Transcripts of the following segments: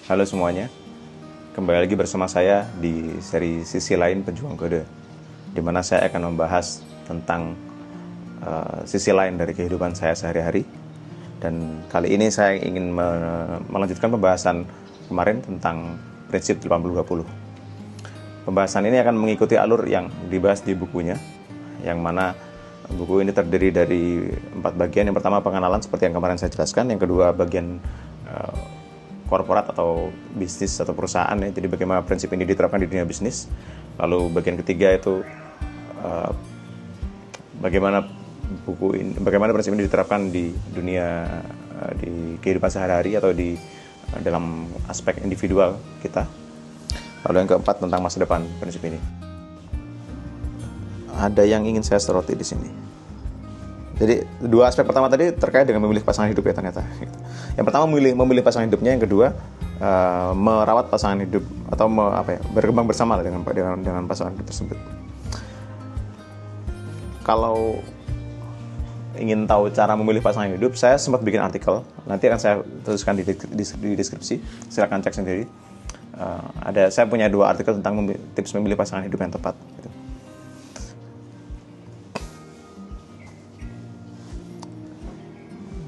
Halo semuanya, kembali lagi bersama saya di seri Sisi Lain Pejuang Kode, di mana saya akan membahas tentang sisi lain dari kehidupan saya sehari-hari. Dan kali ini saya ingin melanjutkan pembahasan kemarin tentang prinsip 80-20. Pembahasan ini akan mengikuti alur yang dibahas di bukunya, yang mana buku ini terdiri dari 4 bagian. Yang pertama pengenalan seperti yang kemarin saya jelaskan, yang kedua bagian korporat atau bisnis atau perusahaan ya, jadi bagaimana prinsip ini diterapkan di dunia bisnis. Lalu bagian ketiga itu bagaimana prinsip ini diterapkan di dunia di kehidupan sehari-hari atau di dalam aspek individual kita. Lalu yang keempat tentang masa depan prinsip ini. Ada yang ingin saya soroti di sini. Jadi dua aspek pertama tadi terkait dengan memilih pasangan hidup ya ternyata. Yang pertama memilih pasangan hidupnya, yang kedua merawat pasangan hidup atau berkembang bersama dengan pasangan hidup tersebut. Kalau ingin tahu cara memilih pasangan hidup, saya sempat bikin artikel. Nanti akan saya tuliskan di deskripsi. Silakan cek sendiri. Saya punya 2 artikel tentang tips memilih pasangan hidup yang tepat. Gitu.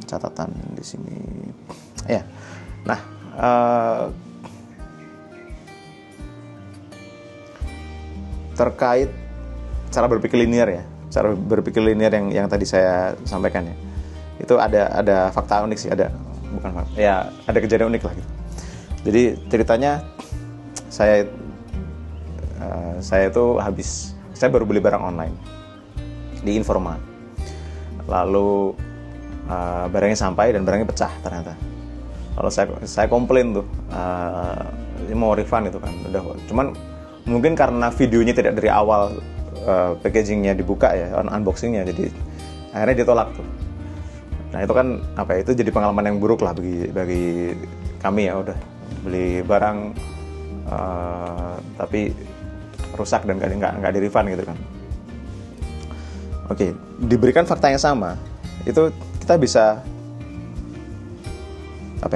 Catatan di sini ya. Nah, terkait cara berpikir linear ya, cara berpikir linear yang tadi saya sampaikan ya, itu ada fakta unik sih, ada kejadian unik lah gitu. Jadi ceritanya saya baru beli barang online di Informa, lalu barangnya sampai dan barangnya pecah ternyata. Lalu saya komplain tuh, mau refund itu kan, cuman mungkin karena videonya tidak dari awal packagingnya dibuka ya, unboxingnya, jadi akhirnya ditolak tuh. Nah itu kan itu jadi pengalaman yang buruk lah bagi kami ya, udah beli barang tapi rusak dan nggak di refund gitu kan. Oke, diberikan fakta yang sama itu kita bisa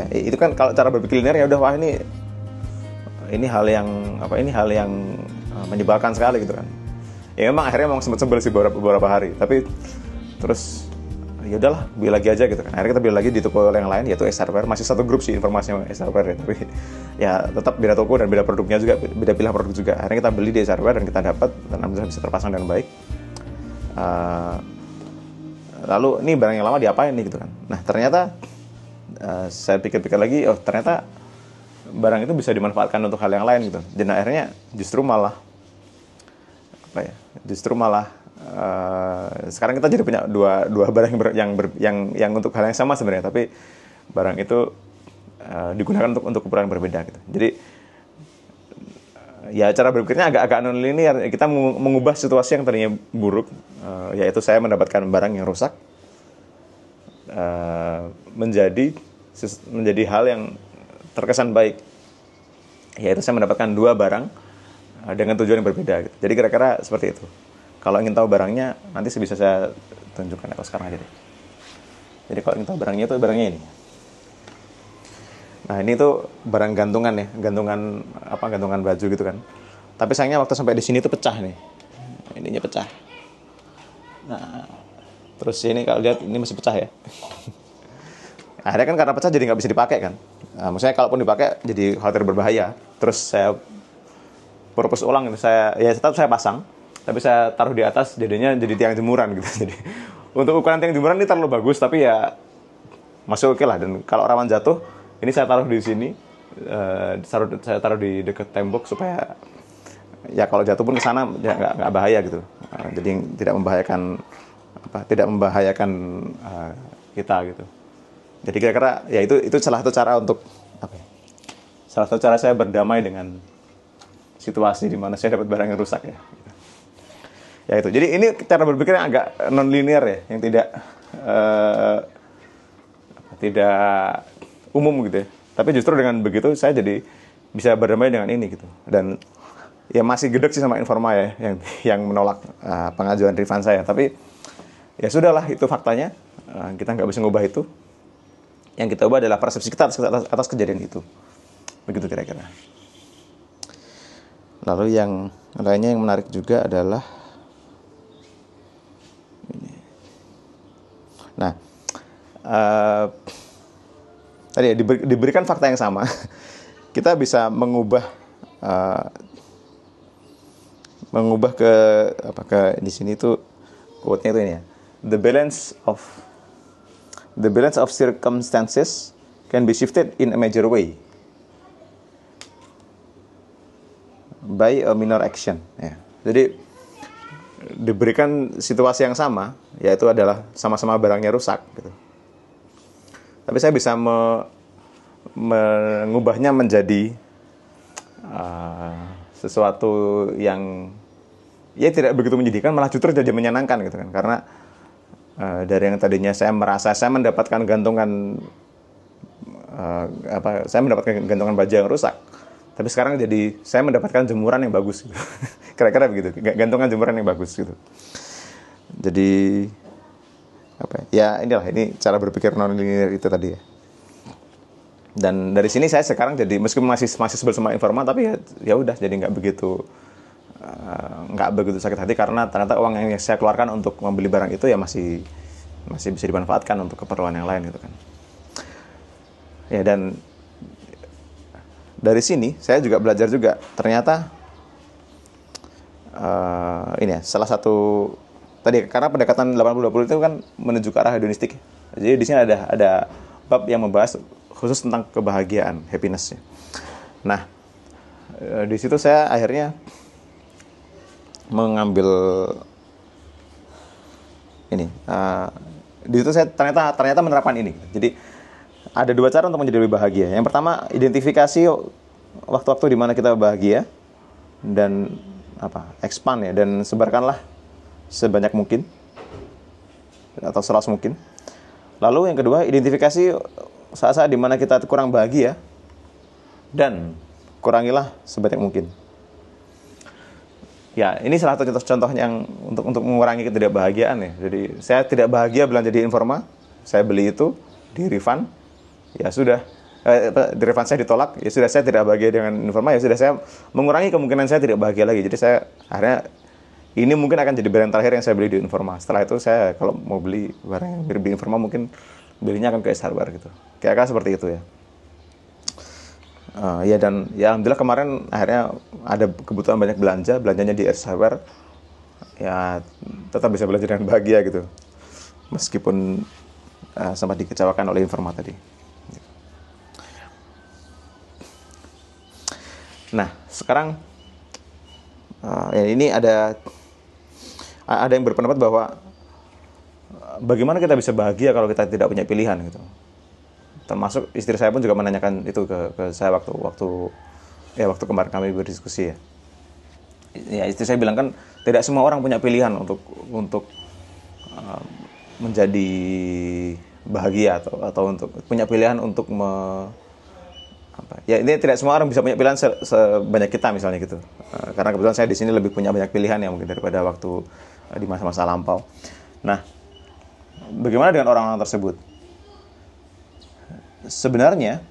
itu kan kalau cara berpikir linear ya udah, wah ini hal yang menyebalkan sekali gitu kan. Ya memang akhirnya sempat sebel sih beberapa hari, tapi terus ya udahlah, beli lagi aja gitu kan. Akhirnya kita beli lagi di toko yang lain, yaitu Esarware. Masih satu grup sih informasinya Esarware ya, tapi ya tetap beda toko dan beda produknya juga, beda pilihan produk juga. Akhirnya kita beli di Esarware dan kita dapat, dan alhamdulillah bisa terpasang dengan baik. Lalu ini barang yang lama diapain nih gitu kan. Nah ternyata saya pikir-pikir lagi, ternyata barang itu bisa dimanfaatkan untuk hal yang lain gitu. Dan akhirnya justru malah sekarang kita jadi punya dua barang yang untuk hal yang sama sebenarnya, tapi barang itu digunakan untuk ukuran berbeda gitu. Jadi ya cara berpikirnya agak non linear. Kita mengubah situasi yang tadinya buruk, yaitu saya mendapatkan barang yang rusak, menjadi hal yang terkesan baik, yaitu saya mendapatkan 2 barang dengan tujuan yang berbeda gitu. Jadi kira-kira seperti itu. Kalau ingin tahu barangnya, nanti bisa saya tunjukkan atau sekarang aja deh. Jadi kalau ingin tahu barangnya, itu barangnya ini. Nah ini tuh barang gantungan ya, gantungan baju gitu kan. Tapi sayangnya waktu sampai di sini tuh pecah nih, ininya pecah. Nah terus ini kalau lihat ini masih pecah ya. Akhirnya kan karena pecah jadi nggak bisa dipakai kan. Nah, maksudnya kalaupun dipakai jadi khawatir berbahaya. Terus saya purpose ulang itu, tetap saya pasang, tapi saya taruh di atas, jadinya jadi tiang jemuran gitu. Jadi untuk ukuran tiang jemuran ini terlalu bagus, tapi ya masih oke lah. Dan kalau rawan jatuh, ini saya taruh di sini, saya taruh di dekat tembok supaya ya kalau jatuh pun ke sana ya nggak bahaya gitu. Jadi tidak membahayakan kita gitu. Jadi kira-kira ya itu salah satu cara salah satu cara saya berdamai dengan situasi di mana saya dapat barang yang rusak ya. Ya itu. Jadi ini cara berpikirnya agak non linear ya, yang tidak umum gitu ya. Tapi justru dengan begitu saya jadi bisa berdamai dengan ini gitu. Dan ya masih gedek sih sama Informa ya yang menolak pengajuan refund saya. Tapi ya sudahlah, itu faktanya. Kita nggak bisa ngubah itu. Yang kita ubah adalah persepsi kita atas kejadian itu. Begitu kira-kira. Lalu yang lainnya yang menarik juga adalah ini. Nah, tadi ya, diberikan fakta yang sama, kita bisa mengubah ke di sini tuh quote-nya itu ini ya. The balance of circumstances can be shifted in a major way by a minor action. Ya. Jadi diberikan situasi yang sama, yaitu adalah sama-sama barangnya rusak, gitu. Tapi saya bisa mengubahnya menjadi sesuatu yang ya tidak begitu menyedihkan, malah justru jadi menyenangkan, gitu kan? Karena dari yang tadinya saya merasa saya mendapatkan gantungan saya mendapatkan gantungan baju yang rusak. Tapi sekarang jadi saya mendapatkan jemuran yang bagus gitu. Kira-kira begitu, gantungan jemuran yang bagus gitu. Jadi ini cara berpikir non linear itu tadi ya. Dan dari sini saya sekarang jadi meskipun masih sebel sama Informa, tapi ya udah jadi nggak begitu sakit hati karena ternyata uang yang saya keluarkan untuk membeli barang itu ya masih bisa dimanfaatkan untuk keperluan yang lain gitu kan. Ya, dan dari sini saya juga belajar juga ternyata salah satu tadi karena pendekatan 80-20 itu kan menuju ke arah hedonistik. Jadi di sini ada bab yang membahas khusus tentang kebahagiaan, happiness-nya. Nah, di situ saya akhirnya mengambil ini. Di situ saya ternyata menerapkan ini. Jadi ada dua cara untuk menjadi lebih bahagia. Yang pertama, identifikasi waktu-waktu di mana kita bahagia dan expand ya, dan sebarkanlah sebanyak mungkin atau seluas mungkin. Lalu yang kedua, identifikasi saat-saat di mana kita kurang bahagia dan kurangilah sebanyak mungkin. Ya, ini salah satu contoh yang untuk mengurangi ketidakbahagiaan ya. Jadi saya tidak bahagia belanja di Informa, saya beli itu di refund, ya sudah, di refund saya ditolak, ya sudah saya tidak bahagia dengan Informa, ya sudah saya mengurangi kemungkinan saya tidak bahagia lagi. Jadi saya akhirnya ini mungkin akan jadi barang terakhir yang saya beli di Informa. Setelah itu saya kalau mau beli barang yang mirip di Informa mungkin belinya akan ke S Hardware gitu. Kira-kira seperti itu ya. Dan alhamdulillah kemarin akhirnya ada kebutuhan banyak belanjanya di S Hardware. Ya tetap bisa belanja dengan bahagia gitu. Meskipun sempat dikecewakan oleh Informa tadi. Nah, sekarang ini ada yang berpendapat bahwa bagaimana kita bisa bahagia kalau kita tidak punya pilihan gitu. Termasuk istri saya pun juga menanyakan itu ke saya waktu kemarin kami berdiskusi ya. Ya istri saya bilang kan tidak semua orang punya pilihan untuk menjadi bahagia atau untuk punya pilihan untuk ini tidak semua orang bisa punya pilihan sebanyak kita misalnya gitu. Karena kebetulan saya di sini lebih punya banyak pilihan ya mungkin daripada waktu di masa-masa lampau. Nah, bagaimana dengan orang-orang tersebut? Sebenarnya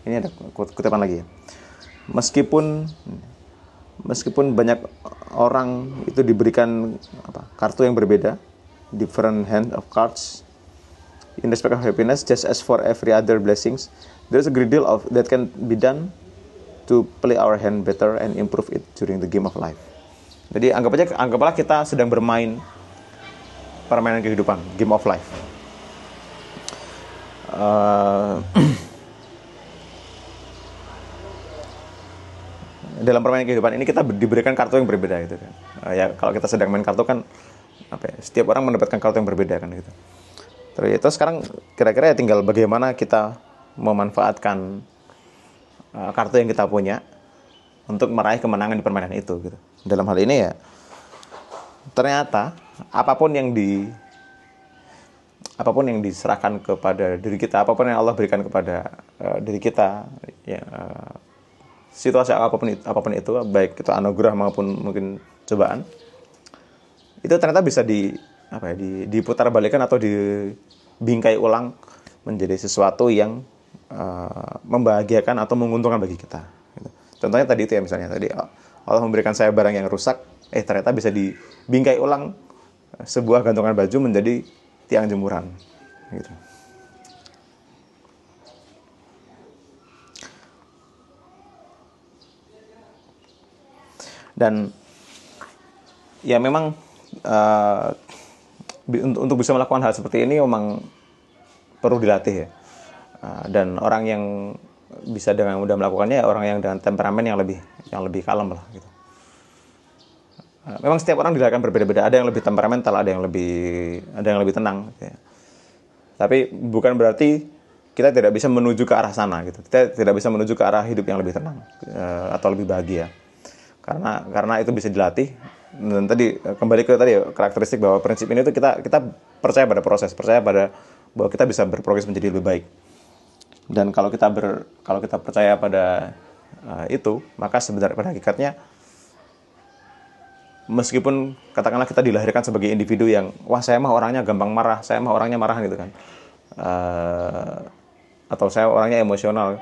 ini ada kutipan lagi ya. Meskipun banyak orang itu diberikan kartu yang berbeda, different hand of cards in respect of happiness, just as for every other blessings, there's a great deal of that can be done to play our hand better and improve it during the game of life. Jadi anggaplah kita sedang bermain permainan kehidupan, game of life. Dalam permainan kehidupan ini kita diberikan kartu yang berbeda gitu kan. Ya kalau kita sedang main kartu kan setiap orang mendapatkan kartu yang berbeda kan gitu. Terus itu sekarang kira-kira ya tinggal bagaimana kita memanfaatkan kartu yang kita punya untuk meraih kemenangan di permainan itu gitu. Dalam hal ini ya ternyata apapun yang diserahkan kepada diri kita, apapun yang Allah berikan kepada diri kita, ya, situasi apapun itu, baik itu anugerah maupun mungkin cobaan, itu ternyata bisa diputar balikan atau dibingkai ulang menjadi sesuatu yang membahagiakan atau menguntungkan bagi kita. Gitu. Contohnya tadi itu ya, misalnya tadi Allah memberikan saya barang yang rusak, ternyata bisa dibingkai ulang sebuah gantungan baju menjadi tiang jemuran. Gitu. Dan ya memang untuk bisa melakukan hal seperti ini memang perlu dilatih ya. Dan orang yang bisa dengan mudah melakukannya ya orang yang dengan temperamen yang lebih kalem lah gitu. Memang setiap orang dilahirkan berbeda-beda, ada yang lebih temperamental, ada yang lebih tenang gitu ya. Tapi bukan berarti kita tidak bisa menuju ke arah sana gitu. Kita tidak bisa menuju ke arah hidup yang lebih tenang atau lebih bahagia. Karena itu bisa dilatih. Dan tadi kembali ke tadi karakteristik bahwa prinsip ini itu kita percaya pada proses, percaya pada bahwa kita bisa berprogres menjadi lebih baik. Dan kalau kita percaya pada itu, maka sebenarnya pada hakikatnya meskipun katakanlah kita dilahirkan sebagai individu yang saya mah orangnya gampang marah, saya mah orangnya marah gitu kan, atau saya orangnya emosional,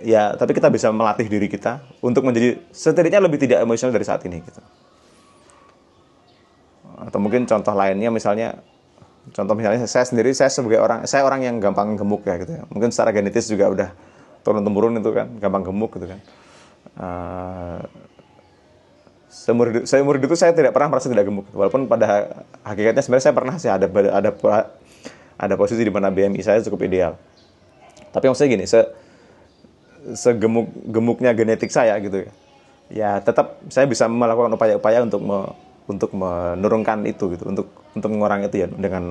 ya tapi kita bisa melatih diri kita untuk menjadi setidaknya lebih tidak emosional dari saat ini gitu. Atau mungkin contoh lainnya misalnya saya sebagai orang yang gampang gemuk ya gitu ya. Mungkin secara genetis juga udah turun temurun itu kan, gampang gemuk gitu kan. Seumur hidup itu saya tidak pernah merasa tidak gemuk. Walaupun pada hakikatnya sebenarnya saya pernah sih ada posisi di mana BMI saya cukup ideal. Tapi maksudnya gini, segemuk-gemuknya genetik saya gitu ya. Ya tetap saya bisa melakukan upaya-upaya untuk menurunkan itu gitu, untuk mengurangi itu ya dengan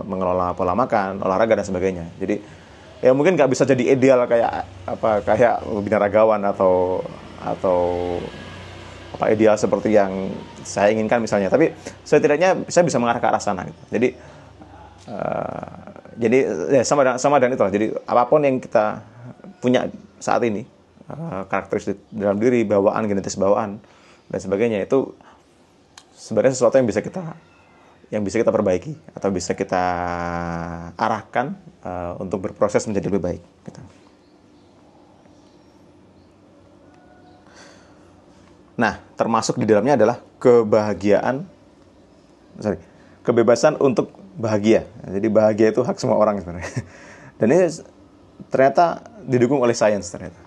mengelola pola makan, olahraga dan sebagainya. Jadi ya mungkin nggak bisa jadi ideal kayak binaragawan atau ideal seperti yang saya inginkan misalnya, tapi setidaknya saya bisa mengarah ke arah sana gitu. Jadi ya sama dengan itu lah. Jadi apapun yang kita punya saat ini, karakteristik dalam diri, bawaan, genetis bawaan dan sebagainya, itu sebenarnya sesuatu yang bisa kita perbaiki atau bisa kita arahkan untuk berproses menjadi lebih baik gitu. Nah, termasuk di dalamnya adalah kebebasan untuk bahagia. Jadi bahagia itu hak semua orang sebenarnya. Dan ini ternyata didukung oleh sains ternyata.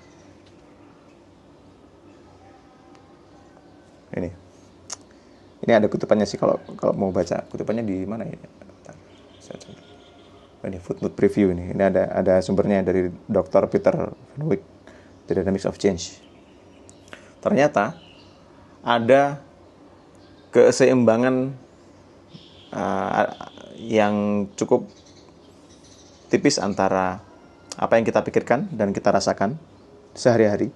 Ini ada kutipannya sih, kalau mau baca kutipannya di mana ya? Ini footnote preview ini. Ini ada sumbernya dari Dr. Peter Van Wyk, The Dynamics of Change. Ternyata ada keseimbangan yang cukup tipis antara apa yang kita pikirkan dan kita rasakan sehari-hari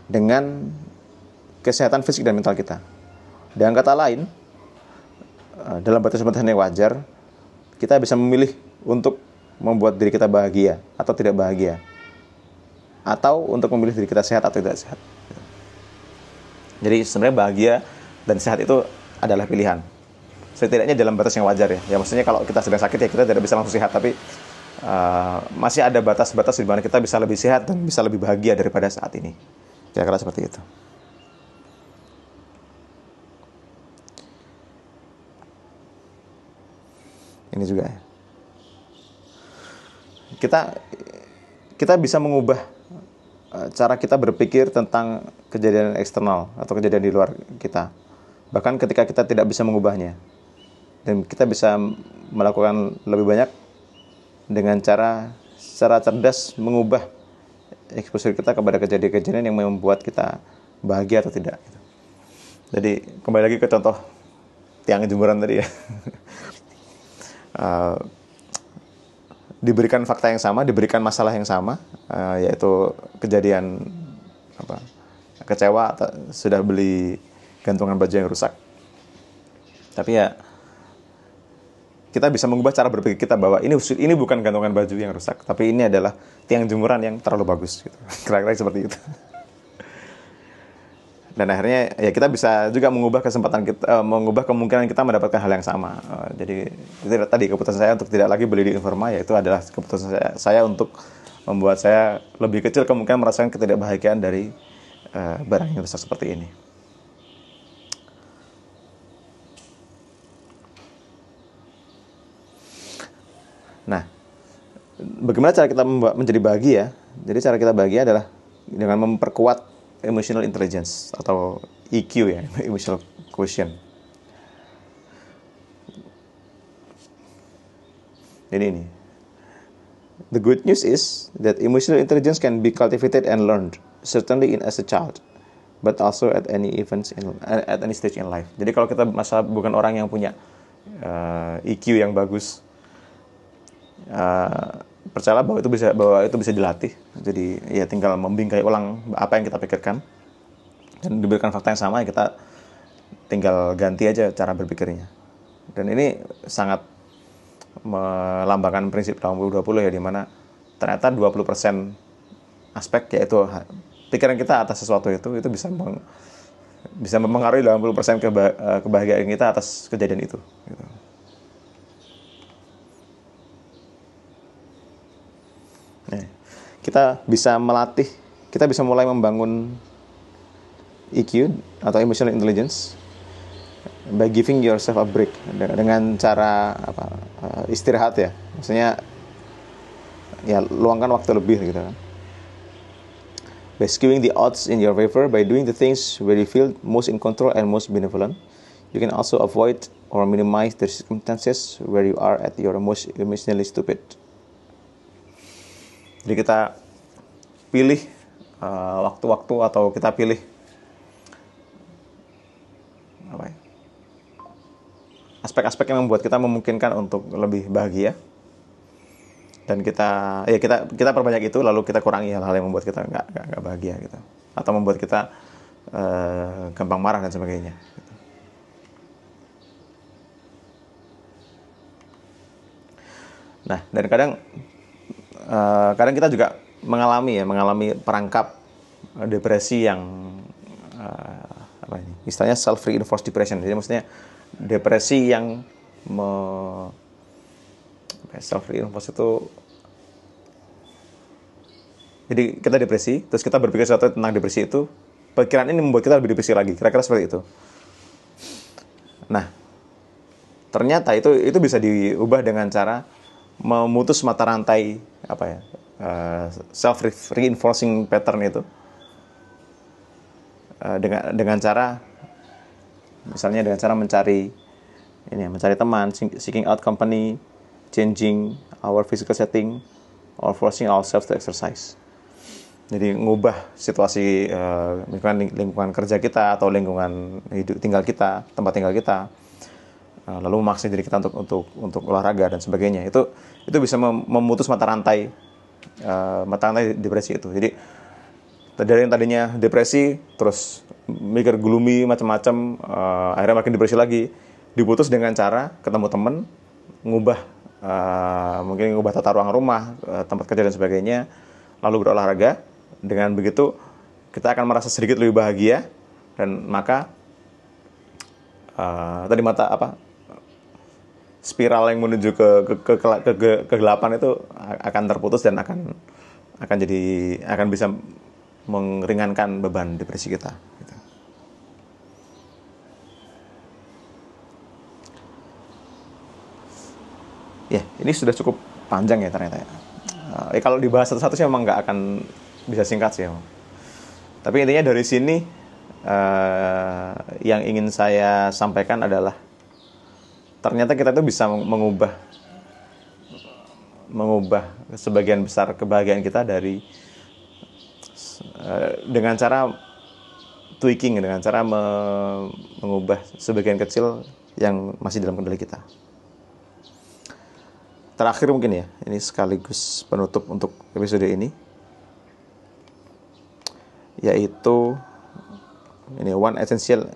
dengan kesehatan fisik dan mental kita. Dengan kata lain, dalam batas-batas yang wajar, kita bisa memilih untuk membuat diri kita bahagia atau tidak bahagia, atau untuk memilih diri kita sehat atau tidak sehat. Jadi sebenarnya bahagia dan sehat itu adalah pilihan. Setidaknya dalam batas yang wajar ya. Ya maksudnya kalau kita sedang sakit ya kita tidak bisa langsung sehat, tapi masih ada batas-batas di mana kita bisa lebih sehat dan bisa lebih bahagia daripada saat ini. Kira-kira seperti itu. Ini juga ya. Kita bisa mengubah cara kita berpikir tentang kejadian eksternal atau kejadian di luar kita. Bahkan ketika kita tidak bisa mengubahnya. Dan kita bisa melakukan lebih banyak dengan cara secara cerdas mengubah eksposur kita kepada kejadian-kejadian yang membuat kita bahagia atau tidak. Jadi kembali lagi ke contoh tiang jemuran tadi ya. Diberikan fakta yang sama, diberikan masalah yang sama, yaitu kejadian kecewa atau sudah beli gantungan baju yang rusak. Tapi ya kita bisa mengubah cara berpikir kita bahwa ini bukan gantungan baju yang rusak, tapi ini adalah tiang jemuran yang terlalu bagus gitu. Kira-kira seperti itu. Dan akhirnya ya kita bisa juga mengubah kesempatan kita, mengubah kemungkinan kita mendapatkan hal yang sama. Jadi itu tadi keputusan saya untuk tidak lagi beli di Informa, yaitu adalah keputusan saya untuk membuat saya lebih kecil kemungkinan merasakan ketidakbahagiaan dari barang yang rusak seperti ini. Nah, bagaimana cara kita menjadi bahagia? Jadi cara kita bahagia adalah dengan memperkuat emotional intelligence atau EQ ya, emotional quotient. Jadi ini. The good news is that emotional intelligence can be cultivated and learned, certainly as a child, but also at any stage in life. Jadi kalau kita bukan orang yang punya EQ yang bagus, percayalah bahwa itu bisa dilatih. Jadi ya tinggal membingkai ulang apa yang kita pikirkan dan diberikan fakta yang sama, kita tinggal ganti aja cara berpikirnya. Dan ini sangat melambangkan prinsip 80-20 ya, di mana ternyata 20% aspek, yaitu pikiran kita atas sesuatu itu bisa mempengaruhi 80% kebahagiaan kita atas kejadian itu gitu. Nah, kita bisa mulai membangun EQ atau emotional intelligence by giving yourself a break, dengan cara istirahat ya, maksudnya ya luangkan waktu lebih gitu kan. By skewing the odds in your favor, by doing the things where you feel most in control and most benevolent, you can also avoid or minimize the circumstances where you are at your most emotionally stupid. Jadi kita pilih waktu-waktu, atau kita pilih aspek-aspek yang membuat kita memungkinkan untuk lebih bahagia, dan kita perbanyak itu, lalu kita kurangi hal-hal yang membuat kita nggak bahagia gitu, atau membuat kita gampang marah dan sebagainya gitu. Nah, dan kadang kita juga mengalami perangkap depresi yang istilahnya self reinforced depression. Jadi maksudnya depresi yang self reinforced itu, jadi kita depresi, terus kita berpikir sesuatu tentang depresi itu, pikiran ini membuat kita lebih depresi lagi, kira-kira seperti itu. Nah, ternyata itu bisa diubah dengan cara memutus mata rantai self reinforcing pattern itu, dengan cara, misalnya dengan cara mencari teman, seeking out company, changing our physical setting, or forcing ourselves to exercise. Jadi ngubah situasi lingkungan kerja kita atau lingkungan tempat tinggal kita, lalu memaksa diri kita untuk olahraga dan sebagainya. Itu bisa memutus mata rantai depresi itu. Jadi dari yang tadinya depresi, terus mikir gloomy macam-macam, akhirnya makin depresi lagi, diputus dengan cara ketemu teman, mungkin ngubah tata ruang rumah, tempat kerja dan sebagainya, lalu berolahraga. Dengan begitu kita akan merasa sedikit lebih bahagia, dan maka spiral yang menuju ke kegelapan itu akan terputus, dan akan bisa meringankan beban depresi kita gitu. Ya, ini sudah cukup panjang ya ternyata ya. Kalau dibahas satu-satu sih memang nggak akan bisa singkat sih. Tapi intinya dari sini yang ingin saya sampaikan adalah ternyata kita tuh bisa mengubah sebagian besar kebahagiaan kita dengan cara tweaking, dengan cara mengubah sebagian kecil yang masih dalam kendali kita. Terakhir mungkin ya, ini sekaligus penutup untuk episode ini, yaitu ini one essential,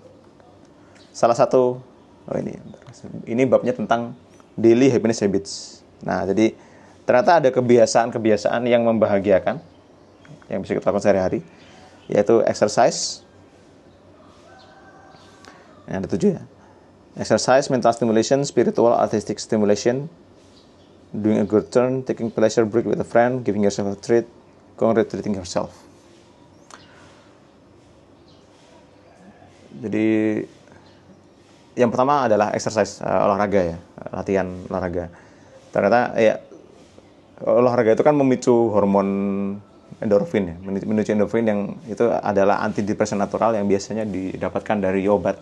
salah satu ini babnya tentang daily happiness habits. Nah, jadi ternyata ada kebiasaan-kebiasaan yang membahagiakan yang bisa kita lakukan sehari-hari, yaitu exercise, Ada 7 ya. Exercise, mental stimulation, spiritual, artistic stimulation, doing a good turn, taking pleasure break with a friend, giving yourself a treat, congratulating yourself. Jadi yang pertama adalah exercise, olahraga ya, latihan olahraga. Ternyata ya olahraga itu kan memicu hormon endorfin ya, memicu endorfin yang itu adalah antidepresan natural yang biasanya didapatkan dari obat.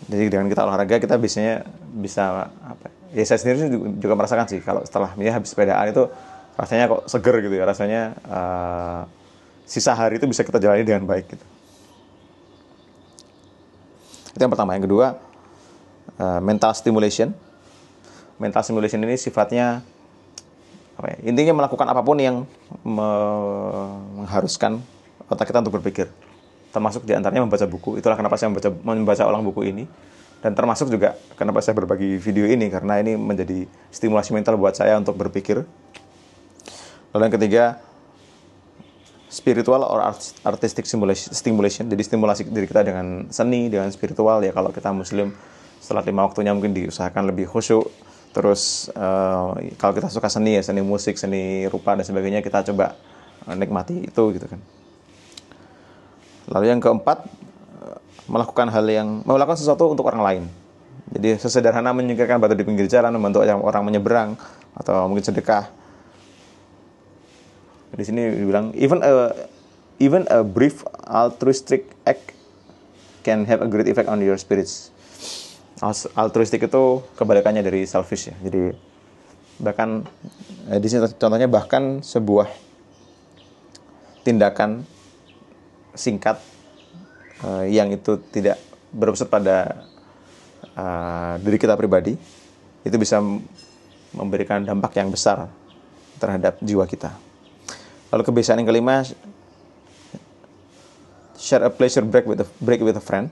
Jadi dengan kita olahraga kita biasanya bisa apa? Ya saya sendiri juga merasakan sih kalau setelah habis sepedaan itu rasanya kok seger gitu ya, rasanya sisa hari itu bisa kita jalani dengan baik gitu. Itu yang pertama. Yang kedua, mental stimulation. Mental stimulation ini sifatnya apa ya? Intinya melakukan apapun yang mengharuskan otak kita untuk berpikir. Termasuk diantaranya membaca buku. Itulah kenapa saya membaca ulang buku ini. Dan termasuk juga kenapa saya berbagi video ini, karena ini menjadi stimulasi mental buat saya untuk berpikir. Lalu yang ketiga, spiritual or artistic stimulation. Jadi stimulasi diri kita dengan seni, dengan spiritual. Ya kalau kita muslim, setelah 5 waktunya mungkin diusahakan lebih khusyuk. Terus kalau kita suka seni ya, seni musik, seni rupa dan sebagainya, kita coba nikmati itu gitu kan. Lalu yang keempat, melakukan sesuatu untuk orang lain. Jadi sesederhana menyingkirkan batu di pinggir jalan, membantu orang menyeberang, atau mungkin sedekah. Di sini dibilang even a brief altruistic act can have a great effect on your spirits. Altruistic itu kebalikannya dari selfish ya. Jadi bahkan di sini contohnya bahkan sebuah tindakan singkat yang itu tidak berpusat pada diri kita pribadi, itu bisa memberikan dampak yang besar terhadap jiwa kita. Lalu kebiasaan yang kelima, share a pleasure break with a friend.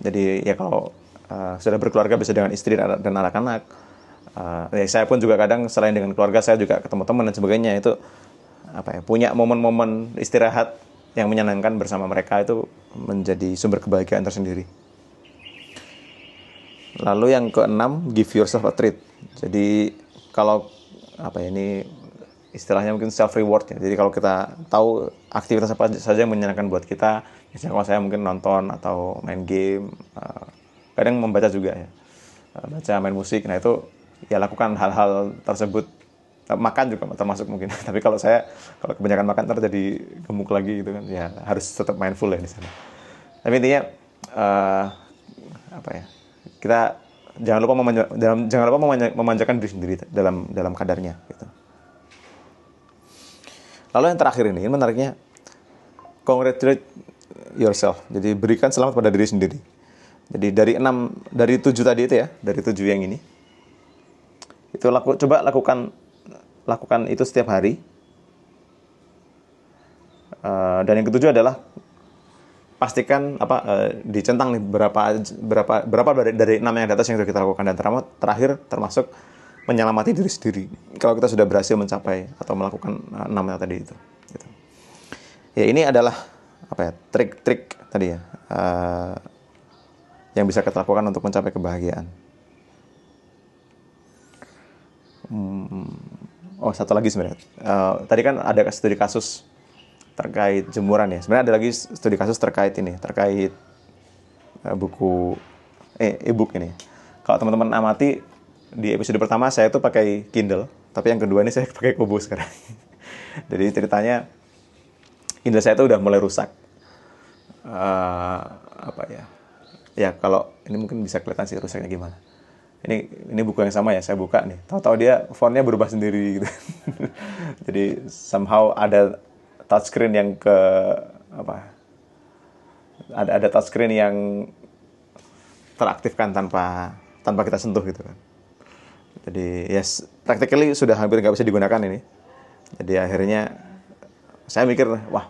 Jadi ya kalau sudah berkeluarga bisa dengan istri dan anak-anak. Saya pun juga kadang selain dengan keluarga saya juga ketemu teman dan sebagainya, itu punya momen-momen istirahat yang menyenangkan bersama mereka, itu menjadi sumber kebahagiaan tersendiri. Lalu yang keenam, give yourself a treat. Jadi kalau ini istilahnya mungkin self reward ya. Jadi kalau kita tahu aktivitas apa saja yang menyenangkan buat kita, misalnya kalau saya mungkin nonton atau main game, kadang membaca juga ya, baca, main musik. Nah itu ya lakukan hal-hal tersebut. Makan juga termasuk mungkin. Tapi kalau kebanyakan makan ntar jadi gemuk lagi gitu kan, ya harus tetap mindful ya di sana. Tapi intinya kita jangan lupa memanjakan diri sendiri dalam kadarnya gitu. Lalu yang terakhir ini menariknya, congratulate yourself. Jadi berikan selamat pada diri sendiri. Jadi dari 7 tadi itu ya, dari 7 yang ini, itu coba lakukan itu setiap hari. Dan yang ketujuh adalah pastikan dicentang nih berapa dari 6 yang di atas yang sudah kita lakukan, dan terakhir termasuk menyelamati diri sendiri kalau kita sudah berhasil mencapai atau melakukan 6 yang tadi itu gitu. Ya ini adalah trik-trik tadi ya, yang bisa kita lakukan untuk mencapai kebahagiaan. Satu lagi sebenarnya. Tadi kan ada studi kasus terkait jemuran ya. Sebenarnya ada lagi studi kasus terkait buku e-book ini. Kalau teman-teman amati, di episode pertama saya tuh pakai Kindle, tapi yang kedua ini saya pakai Kobo sekarang. Jadi ceritanya Kindle saya tuh udah mulai rusak. Ya kalau ini mungkin bisa kelihatan sih rusaknya gimana. Ini buku yang sama ya, saya buka nih. Tahu-tahu dia fontnya berubah sendiri gitu. Jadi somehow ada touchscreen yang ada touchscreen yang teraktifkan tanpa kita sentuh gitu kan. Jadi practically sudah hampir nggak bisa digunakan ini. Jadi akhirnya saya mikir, wah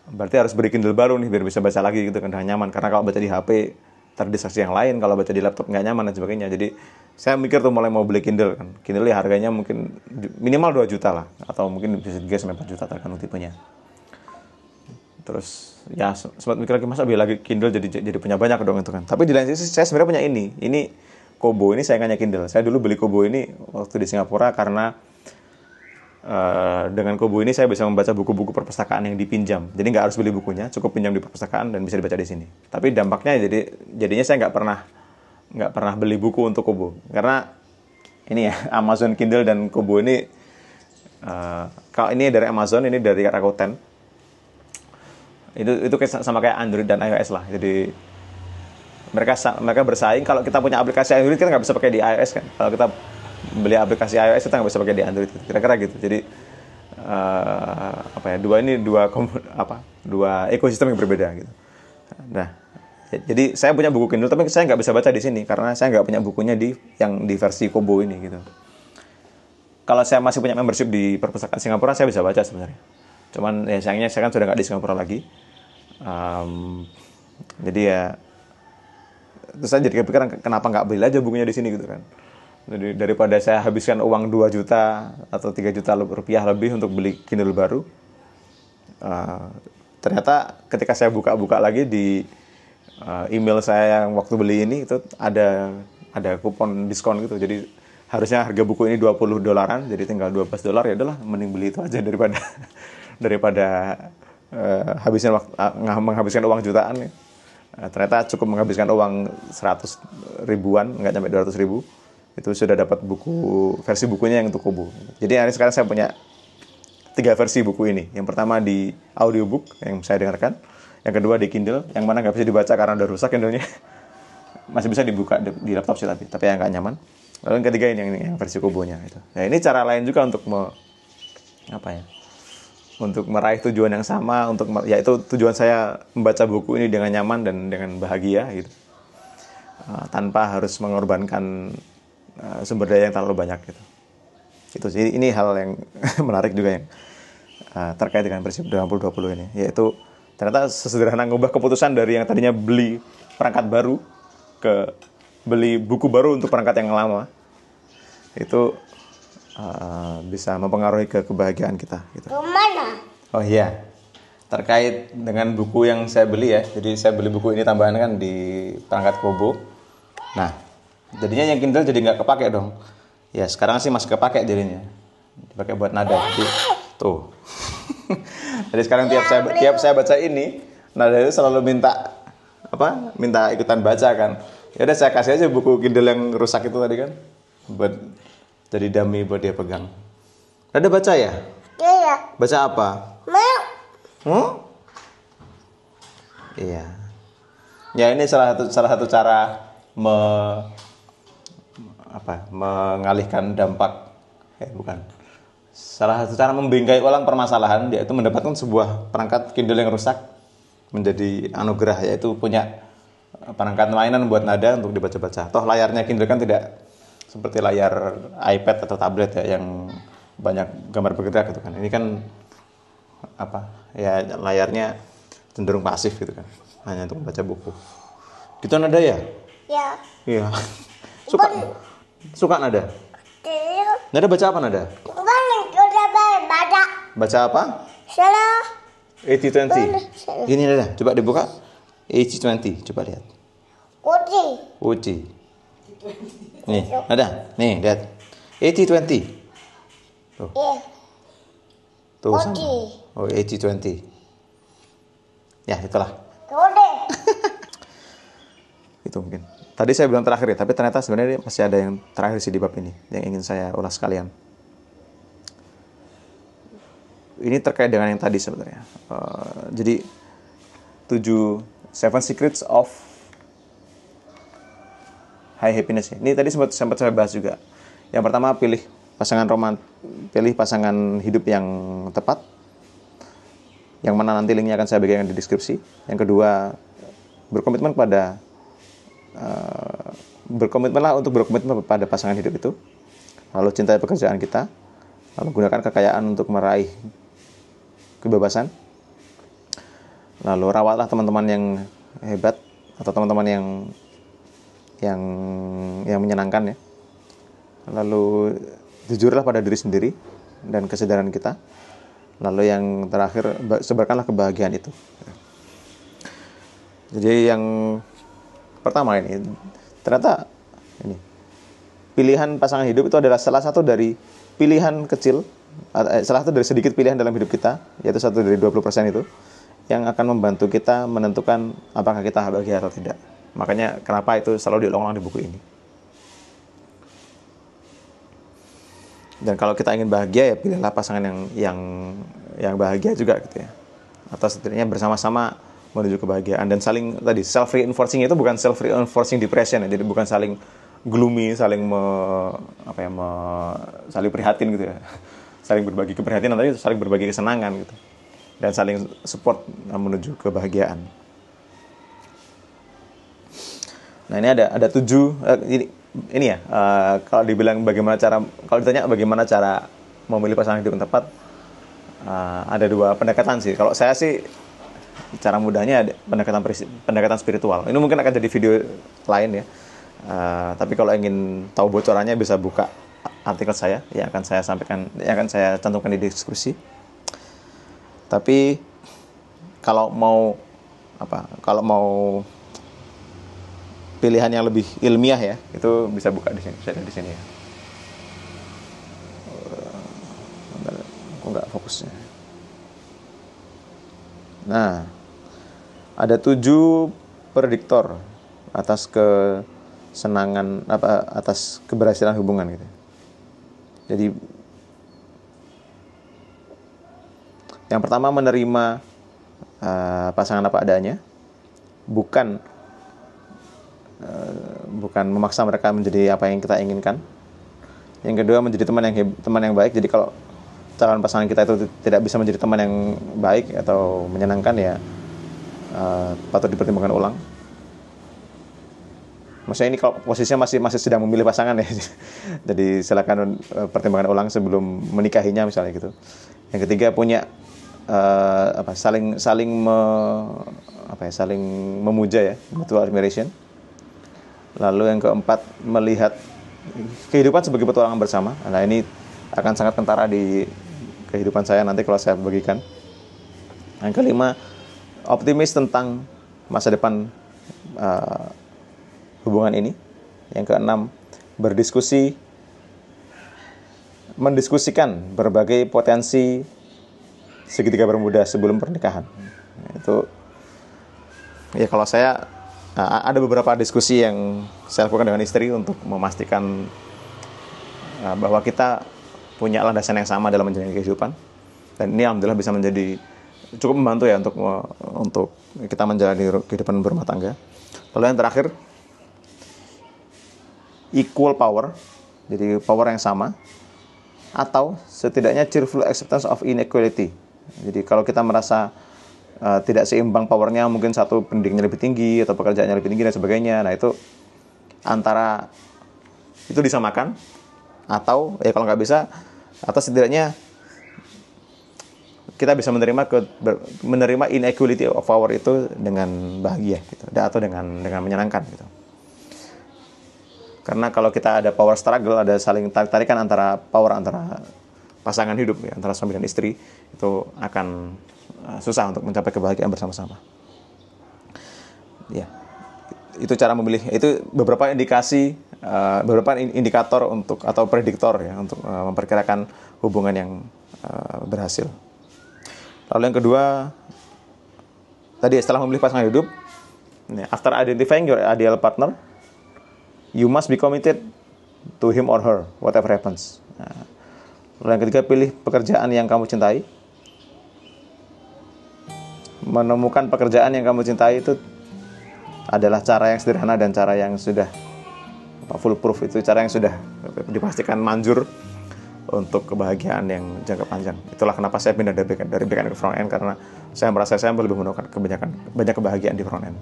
berarti harus beri Kindle baru nih biar bisa baca lagi gitu kan, dengan nyaman. Karena kalau baca di HP terdistraksi yang lain, kalau baca di laptop nggak nyaman dan sebagainya. Jadi saya mikir tuh mulai mau beli Kindle kan. Kindle ya harganya mungkin minimal 2 juta lah, atau mungkin bisa 3 sampai 4 juta tergantung tipenya. Terus ya sempat mikir lagi, masa beli lagi Kindle jadi punya banyak dong itu kan. Tapi di lain sisi saya sebenarnya punya ini Kobo ini saingannya Kindle. Saya dulu beli Kobo ini waktu di Singapura karena dengan Kobo ini saya bisa membaca buku-buku perpustakaan yang dipinjam. Jadi nggak harus beli bukunya, cukup pinjam di perpustakaan dan bisa dibaca di sini. Tapi dampaknya jadinya saya nggak pernah beli buku untuk Kobo karena ini ya Amazon Kindle dan Kobo ini kalau ini dari Amazon, ini dari Rakuten. Itu sama kayak Android dan iOS lah. Jadi mereka bersaing. Kalau kita punya aplikasi Android kita nggak bisa pakai di iOS kan. Kalau kita beli aplikasi iOS kita nggak bisa pakai di Android. Kira-kira gitu. Jadi dua ekosistem yang berbeda gitu. Nah, jadi saya punya buku Kindle tapi saya nggak bisa baca di sini karena saya nggak punya bukunya di versi Kobo ini gitu. Kalau saya masih punya membership di perpustakaan Singapura saya bisa baca sebenarnya. Cuman ya sayangnya saya kan sudah nggak di Singapura lagi. Jadi ya terus saya jadi kepikiran kenapa nggak beli aja bukunya di sini gitu kan. Jadi daripada saya habiskan uang 2 juta atau 3 juta rupiah lebih untuk beli Kindle baru. Ternyata ketika saya buka-buka lagi di email saya yang waktu beli ini itu ada kupon diskon gitu. Jadi harusnya harga buku ini $20, jadi tinggal $12. Ya udahlah, mending beli itu aja daripada menghabiskan uang jutaan ya. Ternyata cukup menghabiskan uang 100 ribuan, nggak sampai 200 ribu. Itu sudah dapat versi bukunya yang untuk Kobo. Jadi hari sekarang saya punya 3 versi buku ini. Yang pertama di audiobook yang saya dengarkan, yang kedua di Kindle, yang mana nggak bisa dibaca karena udah rusak Kindle-nya. Masih bisa dibuka di laptop sih tapi yang nggak nyaman. Lalu yang ketiga ini yang versi Kobonya itu. Nah, ini cara lain juga untuk untuk meraih tujuan yang sama, yaitu tujuan saya membaca buku ini dengan nyaman dan dengan bahagia gitu. Tanpa harus mengorbankan sumber daya yang terlalu banyak gitu. Itu sih, ini hal yang menarik juga yang terkait dengan prinsip 2020 ini, yaitu ternyata sesederhana ngubah keputusan dari yang tadinya beli perangkat baru ke beli buku baru untuk perangkat yang lama. Itu bisa mempengaruhi kebahagiaan kita gitu. Kemana? Oh iya, terkait dengan buku yang saya beli ya. Jadi saya beli buku ini tambahan kan di perangkat Kobo. Nah, jadinya yang Kindle jadi nggak kepake dong. Ya sekarang sih masih kepake jadinya. Dipakai buat nada. Jadi, tuh. Jadi sekarang tiap saya baca ini, nada itu selalu minta ikutan baca kan. Ya udah saya kasih aja buku Kindle yang rusak itu tadi kan, buat jadi dummy buat dia pegang. Ada baca ya? Iya. Baca apa? Mau. Iya. Ya ini salah satu cara mengalihkan dampak. Bukan. Salah satu cara membingkai ulang permasalahan, yaitu mendapatkan sebuah perangkat Kindle yang rusak menjadi anugerah, yaitu punya perangkat mainan buat nada untuk dibaca-baca. Toh layarnya Kindle kan tidak seperti layar iPad atau tablet ya yang banyak gambar bergerak gitu kan. Ini kan layarnya cenderung pasif gitu kan, hanya untuk membaca buku. Gitu nada ya? Ya. Iya. Suka nada? Nada baca apa nada? Baca apa? Salah. 80-20. Gini nada, coba dibuka. 80-20, coba lihat. Uci. Nih, ada. Nih, lihat. 80-20. Tuh. Tuh sama. Oh, 80-20. Ya, itulah. Itu mungkin. Tadi saya bilang terakhir ya, tapi ternyata sebenarnya masih ada yang terakhir sih di bab ini yang ingin saya ulas sekalian. Ini terkait dengan yang tadi sebenarnya. Jadi 7 Secrets of High Happiness. Ini tadi sempat saya bahas juga. Yang pertama, pilih pasangan hidup yang tepat. Yang mana nanti linknya akan saya bagikan di deskripsi. Yang kedua, berkomitmenlah untuk berkomitmen pada pasangan hidup itu. Lalu cintai pekerjaan kita. Lalu gunakan kekayaan untuk meraih kebebasan. Lalu rawatlah teman-teman yang hebat atau teman-teman yang menyenangkan ya. Lalu jujurlah pada diri sendiri dan kesadaran kita. Lalu yang terakhir, sebarkanlah kebahagiaan itu. Jadi yang pertama ini, ternyata ini pilihan pasangan hidup itu adalah salah satu dari pilihan kecil, salah satu dari sedikit pilihan dalam hidup kita, yaitu satu dari 20% itu, yang akan membantu kita menentukan apakah kita bahagia atau tidak. Makanya kenapa itu selalu diulang-ulang di buku ini. Dan kalau kita ingin bahagia, ya pilihlah pasangan yang bahagia juga gitu ya. Atau setidaknya bersama-sama menuju kebahagiaan. Dan saling tadi self reinforcing itu bukan self reinforcing depression ya. Jadi bukan saling gloomy, saling saling prihatin gitu ya. Saling berbagi keprihatinan, tapi saling berbagi kesenangan gitu. Dan saling support menuju kebahagiaan. Nah, ini ada 7 ini ya, kalau dibilang kalau ditanya bagaimana cara memilih pasangan hidup yang tepat, ada 2 pendekatan sih. Kalau saya sih cara mudahnya ada pendekatan spiritual. Ini mungkin akan jadi video lain ya. Tapi kalau ingin tahu bocorannya bisa buka artikel saya yang akan saya sampaikan, yang akan saya cantumkan di deskripsi. Tapi kalau mau pilihan yang lebih ilmiah ya, itu bisa buka di sini, bisa ada di sini ya. Kok nggak fokusnya? Nah, ada 7 prediktor atas atas keberhasilan hubungan gitu. Jadi yang pertama, menerima pasangan apa adanya, bukan memaksa mereka menjadi apa yang kita inginkan. Yang kedua, menjadi teman yang baik. Jadi kalau calon pasangan kita itu tidak bisa menjadi teman yang baik atau menyenangkan, ya patut dipertimbangkan ulang. Maksudnya ini kalau posisinya masih sedang memilih pasangan ya. Jadi silakan pertimbangkan ulang sebelum menikahinya misalnya gitu. Yang ketiga, punya saling memuja ya, mutual admiration. Lalu yang keempat, melihat kehidupan sebagai petualangan bersama. Nah, ini akan sangat kentara di kehidupan saya nanti kalau saya bagikan. Yang kelima, optimis tentang masa depan hubungan ini. Yang keenam, mendiskusikan berbagai potensi segitiga bermuda sebelum pernikahan. Itu ya, kalau saya ada beberapa diskusi yang saya lakukan dengan istri untuk memastikan bahwa kita punya landasan yang sama dalam menjalani kehidupan. Dan ini alhamdulillah bisa menjadi cukup membantu ya untuk kita menjalani kehidupan berumah tangga. Lalu yang terakhir, equal power, jadi power yang sama, atau setidaknya cheerful acceptance of inequality. Jadi kalau kita merasa tidak seimbang powernya, mungkin satu pendidikannya lebih tinggi atau pekerjaannya lebih tinggi dan sebagainya, nah itu antara itu disamakan, atau ya kalau nggak bisa, atau setidaknya kita bisa menerima inequality of power itu dengan bahagia gitu, atau dengan menyenangkan gitu. Karena kalau kita ada power struggle, ada saling tarikan antara pasangan hidup ya, antara suami dan istri, itu akan susah untuk mencapai kebahagiaan bersama-sama. Ya, itu cara memilih. Itu beberapa indikator atau prediktor ya untuk memperkirakan hubungan yang berhasil. Lalu yang kedua, tadi setelah memilih pasangan hidup, after identifying your ideal partner, you must be committed to him or her, whatever happens. Lalu yang ketiga, pilih pekerjaan yang kamu cintai. Menemukan pekerjaan yang kamu cintai itu adalah cara yang sederhana dan cara yang sudah foolproof. Itu cara yang sudah dipastikan manjur untuk kebahagiaan yang jangka panjang. Itulah kenapa saya pindah dari back end ke front end, karena saya merasa saya lebih menemukan banyak kebahagiaan di front end.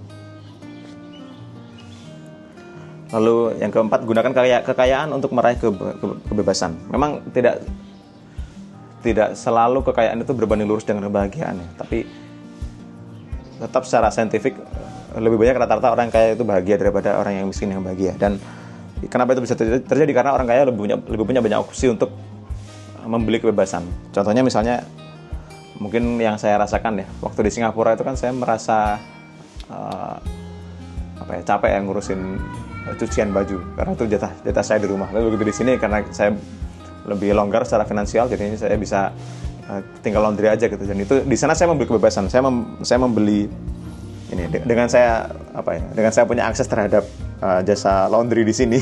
Lalu yang keempat, gunakan kekayaan untuk meraih kebebasan. Memang tidak selalu kekayaan itu berbanding lurus dengan kebahagiaan ya, tapi tetap secara saintifik lebih banyak rata-rata orang kaya itu bahagia daripada orang yang miskin yang bahagia. Dan kenapa itu bisa terjadi? Karena orang kaya lebih punya banyak opsi untuk membeli kebebasan. Contohnya misalnya mungkin yang saya rasakan ya, waktu di Singapura itu kan saya merasa capek ya ngurusin cucian baju, karena itu jatah saya di rumah. Tapi begitu di sini karena saya lebih longgar secara finansial, jadi saya bisa tinggal laundry aja gitu. Dan itu di sana saya membeli kebebasan. Saya membeli ini dengan saya punya akses terhadap jasa laundry di sini.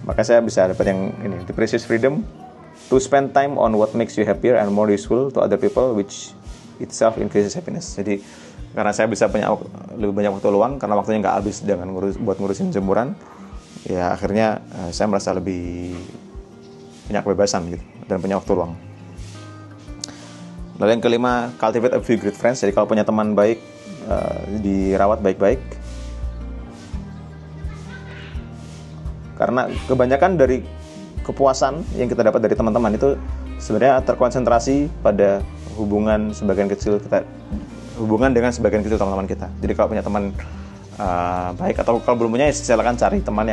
Maka saya bisa dapat yang ini, the precious freedom to spend time on what makes you happier and more useful to other people, which itself increases happiness. Jadi karena saya bisa punya lebih banyak waktu luang, karena waktunya nggak habis dengan ngurusin jemuran, ya akhirnya saya merasa lebih punya kebebasan gitu dan punya waktu luang. Lalu yang kelima, cultivate a few great friends. Jadi kalau punya teman baik, dirawat baik-baik. Karena kebanyakan dari kepuasan yang kita dapat dari teman-teman itu sebenarnya terkonsentrasi pada hubungan dengan sebagian kecil teman-teman kita. Jadi kalau punya teman baik, atau kalau belum punya, silakan cari teman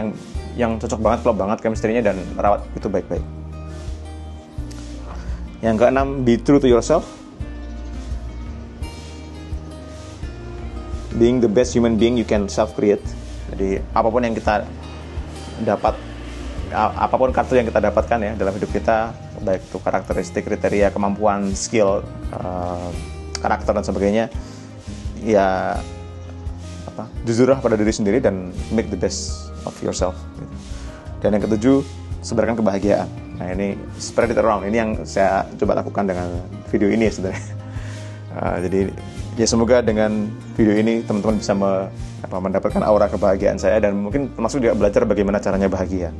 yang cocok banget, klop banget chemistry-nya, dan rawat itu baik-baik. Yang keenam, be true to yourself. Being the best human being you can self-create. Jadi apapun yang kita dapat, apapun kartu yang kita dapatkan ya dalam hidup kita, baik itu karakteristik, kriteria, kemampuan, skill, karakter dan sebagainya, ya jujurlah pada diri sendiri dan make the best of yourself gitu. Dan yang ketujuh, sebarkan kebahagiaan. Nah ini spread it around, ini yang saya coba lakukan dengan video ini ya sebenarnya. Jadi ya semoga dengan video ini teman-teman bisa mendapatkan aura kebahagiaan saya, dan mungkin termasuk juga belajar bagaimana caranya bahagia.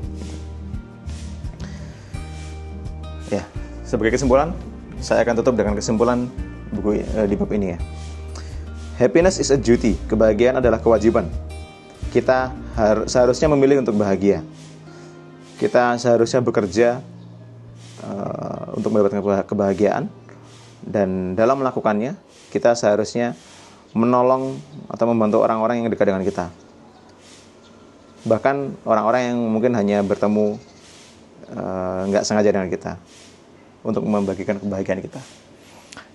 Ya, sebagai kesimpulan, saya akan tutup dengan kesimpulan buku di bab ini ya. Happiness is a duty. Kebahagiaan adalah kewajiban. Kita seharusnya memilih untuk bahagia. Kita seharusnya bekerja untuk mendapatkan kebahagiaan, dan dalam melakukannya kita seharusnya menolong atau membantu orang-orang yang dekat dengan kita. Bahkan orang-orang yang mungkin hanya bertemu nggak sengaja dengan kita, untuk membagikan kebahagiaan kita.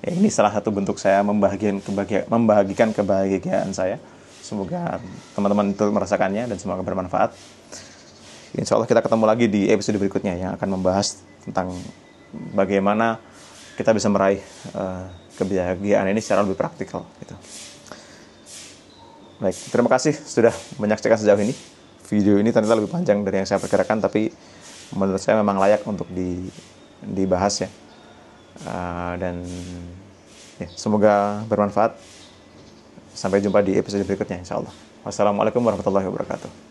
Ya, ini salah satu bentuk saya membagikan kebahagiaan saya. Semoga teman-teman itu merasakannya dan semoga bermanfaat. Insya Allah kita ketemu lagi di episode berikutnya yang akan membahas tentang bagaimana kita bisa meraih kebahagiaan ini secara lebih praktikal gitu. Baik, terima kasih sudah menyaksikan sejauh ini. Video ini ternyata lebih panjang dari yang saya perkirakan, tapi menurut saya memang layak untuk dibahas ya. Dan ya, semoga bermanfaat. Sampai jumpa di episode berikutnya insya Allah. Wassalamualaikum warahmatullahi wabarakatuh.